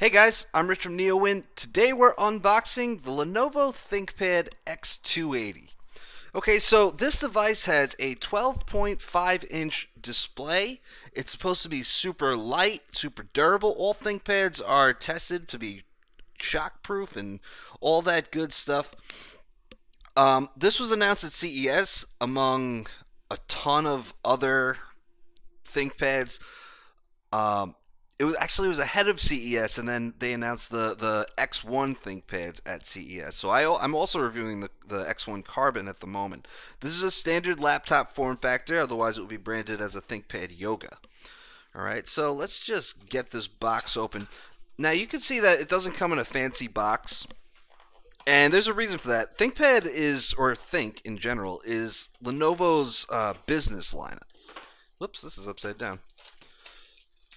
Hey guys, I'm Rich from NeoWin. Today we're unboxing the Lenovo ThinkPad X280. Okay, so this device has a 12.5-inch display. It's supposed to be super light, super durable. All ThinkPads are tested to be shockproof and all that good stuff. This was announced at CES among a ton of other ThinkPads. Um, it was ahead of CES, and then they announced the X1 ThinkPads at CES. So I'm also reviewing the X1 Carbon at the moment. This is a standard laptop form factor, otherwise it would be branded as a ThinkPad Yoga. All right, so let's just get this box open. Now you can see that it doesn't come in a fancy box, and there's a reason for that. ThinkPad is, or Think in general, is Lenovo's business lineup. Whoops, this is upside down.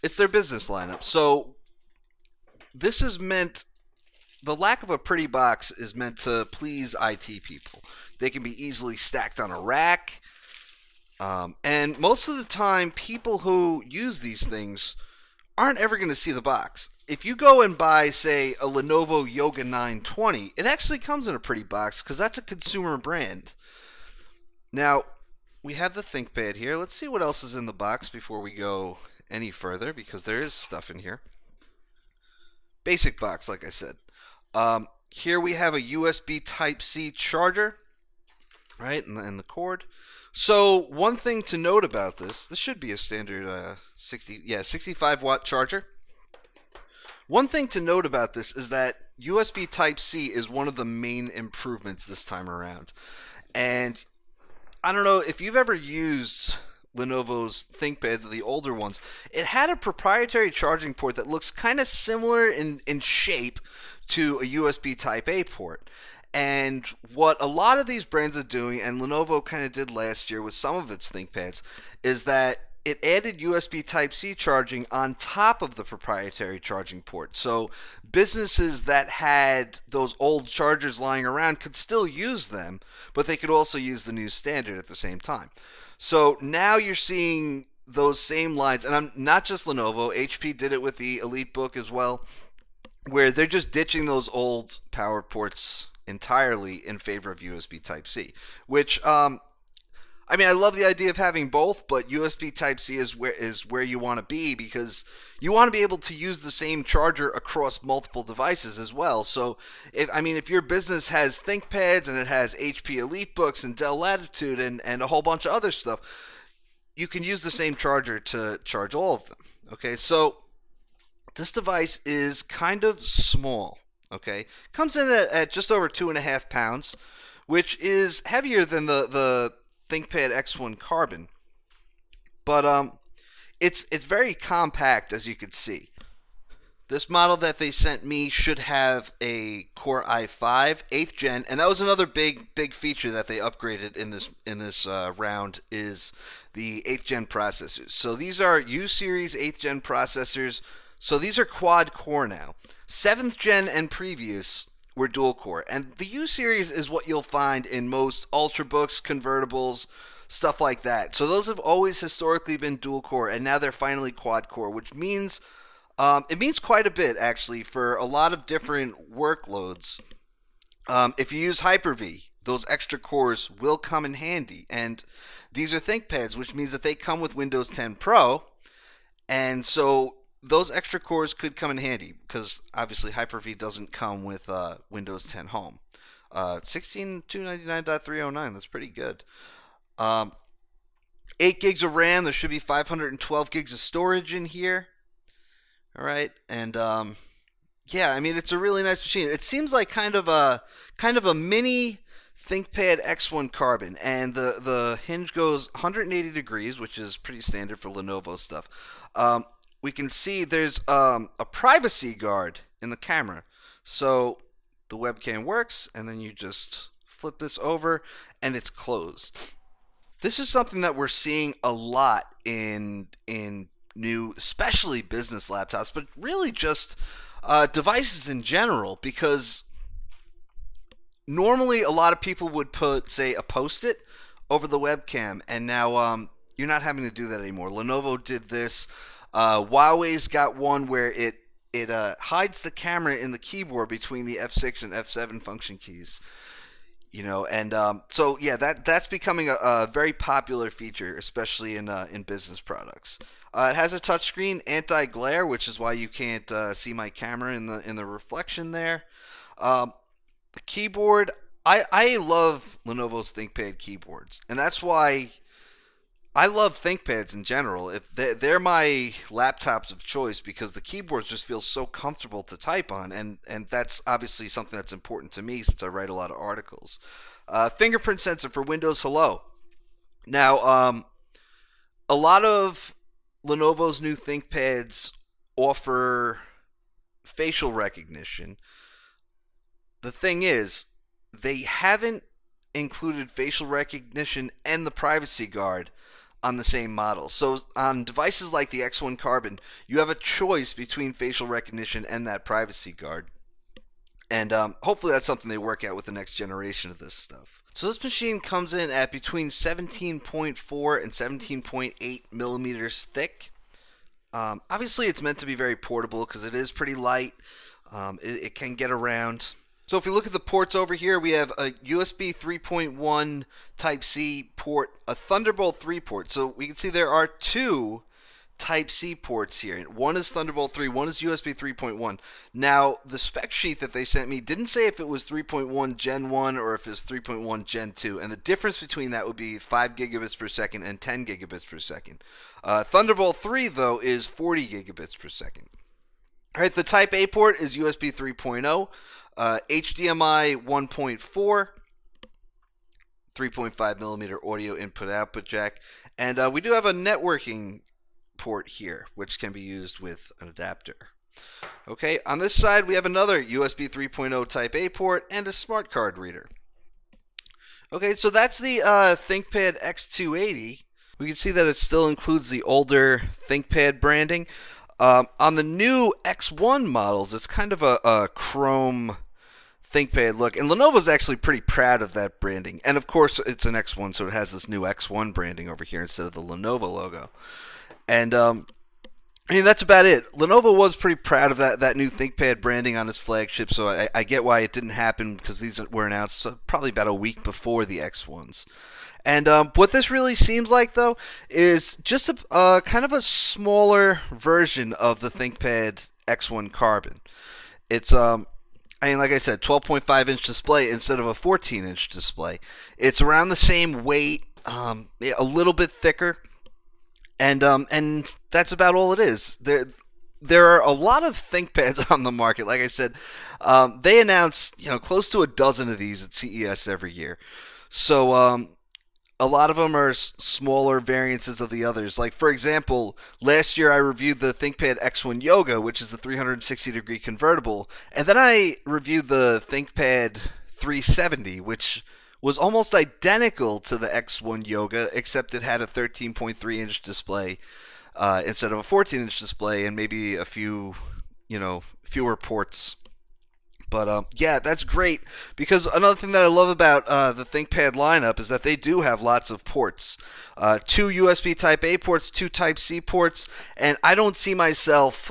It's their business lineup. So this is meant, the lack of a pretty box is meant to please IT people. They can be easily stacked on a rack. And most of the time, people who use these things aren't ever going to see the box. If you go and buy, say, a Lenovo Yoga 920, it actually comes in a pretty box because that's a consumer brand. Now, we have the ThinkPad here. Let's see what else is in the box before we go any further, because there is stuff in here. Basic box, like I said. Here we have a USB Type-C charger, right, and the cord. So one thing to note about this should be a standard 65 watt charger. One thing to note about this is that USB Type-C is one of the main improvements this time around. And I don't know if you've ever used Lenovo's ThinkPads, the older ones. It had a proprietary charging port that looks kind of similar in shape to a USB Type A port. And what a lot of these brands are doing, and Lenovo kind of did last year with some of its ThinkPads, is that it added USB Type-C charging on top of the proprietary charging port. So businesses that had those old chargers lying around could still use them, but they could also use the new standard at the same time. So now you're seeing those same lines, and I'm not just Lenovo. HP did it with the EliteBook as well, where they're just ditching those old power ports entirely in favor of USB Type-C, which I mean, I love the idea of having both, but USB Type-C is where you want to be, because you want to be able to use the same charger across multiple devices as well. So, if your business has ThinkPads and it has HP EliteBooks and Dell Latitude and a whole bunch of other stuff, you can use the same charger to charge all of them. Okay, so this device is kind of small. Okay, comes in at just over 2.5 pounds, which is heavier than the ThinkPad X1 Carbon, but it's very compact, as you can see. This model that they sent me should have a Core i5 8th gen, and that was another big feature that they upgraded in this round, is the 8th gen processors. So these are U series 8th gen processors. So these are quad core now. 7th gen and previous were dual core, and the U series is what you'll find in most ultrabooks, convertibles, stuff like that. So those have always historically been dual core, and now they're finally quad core, which means it means quite a bit actually for a lot of different workloads. If you use Hyper-V, those extra cores will come in handy, and these are ThinkPads, which means that they come with Windows 10 Pro, and so those extra cores could come in handy, because obviously Hyper-V doesn't come with Windows 10 Home. 16299.309, that's pretty good. 8 gigs of RAM, there should be 512 gigs of storage in here. All right, and yeah, I mean, it's a really nice machine. It seems like kind of a mini ThinkPad X1 Carbon, and the hinge goes 180 degrees, which is pretty standard for Lenovo stuff. We can see there's a privacy guard in the camera. So the webcam works, and then you just flip this over, and it's closed. This is something that we're seeing a lot in new, especially business laptops, but really just devices in general, because normally a lot of people would put, say, a Post-it over the webcam, and now you're not having to do that anymore. Lenovo did this. Huawei's got one where it it hides the camera in the keyboard between the F6 and F7 function keys. And so yeah, that's becoming a very popular feature, especially in business products. It has a touchscreen anti-glare, which is why you can't see my camera in the reflection there. Um, the keyboard, I love Lenovo's ThinkPad keyboards, and that's why I love ThinkPads in general. If they're my laptops of choice because the keyboards just feel so comfortable to type on, and that's obviously something that's important to me since I write a lot of articles. Fingerprint sensor for Windows Hello. Now, a lot of Lenovo's new ThinkPads offer facial recognition. The thing is, they haven't included facial recognition and the privacy guard on the same model. So on devices like the X1 Carbon, you have a choice between facial recognition and that privacy guard. And hopefully that's something they work out with the next generation of this stuff. So this machine comes in at between 17.4 and 17.8 millimeters thick. Obviously it's meant to be very portable because it is pretty light. It can get around. So if we look at the ports over here, we have a USB 3.1 Type-C port, a Thunderbolt 3 port. So we can see there are two Type-C ports here. One is Thunderbolt 3, one is USB 3.1. Now, the spec sheet that they sent me didn't say if it was 3.1 Gen 1 or if it was 3.1 Gen 2. And the difference between that would be 5 gigabits per second and 10 gigabits per second. Thunderbolt 3, though, is 40 gigabits per second. All right, the Type A port is USB 3.0, HDMI 1.4, 3.5 millimeter audio input-output jack, and we do have a networking port here, which can be used with an adapter. Okay, on this side we have another USB 3.0 Type A port and a smart card reader. Okay, so that's the ThinkPad X280. We can see that it still includes the older ThinkPad branding. On the new X1 models, it's kind of a chrome ThinkPad look, and Lenovo's actually pretty proud of that branding. And of course, it's an X1, so it has this new X1 branding over here instead of the Lenovo logo. And I mean, that's about it. Lenovo was pretty proud of that new ThinkPad branding on its flagship, so I get why it didn't happen because these were announced probably about a week before the X1s. And what this really seems like, though, is just a kind of a smaller version of the ThinkPad X1 Carbon. It's I mean, like I said, 12.5-inch display instead of a 14-inch display. It's around the same weight, a little bit thicker, and that's about all it is. There are a lot of ThinkPads on the market. Like I said, they announce close to a dozen of these at CES every year. So a lot of them are smaller variances of the others. Like, for example, last year I reviewed the ThinkPad X1 Yoga, which is the 360-degree convertible, and then I reviewed the ThinkPad 370, which was almost identical to the X1 Yoga, except it had a 13.3-inch display instead of a 14-inch display, and maybe a few, fewer ports. But yeah, that's great, because another thing that I love about the ThinkPad lineup is that they do have lots of ports. 2 USB Type A ports, 2 Type C ports, and I don't see myself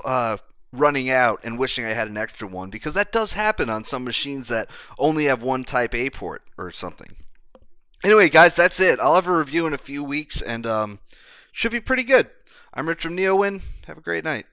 running out and wishing I had an extra one, because that does happen on some machines that only have 1 Type A port or something. Anyway, guys, that's it. I'll have a review in a few weeks, and should be pretty good. I'm Rich from NeoWin. Have a great night.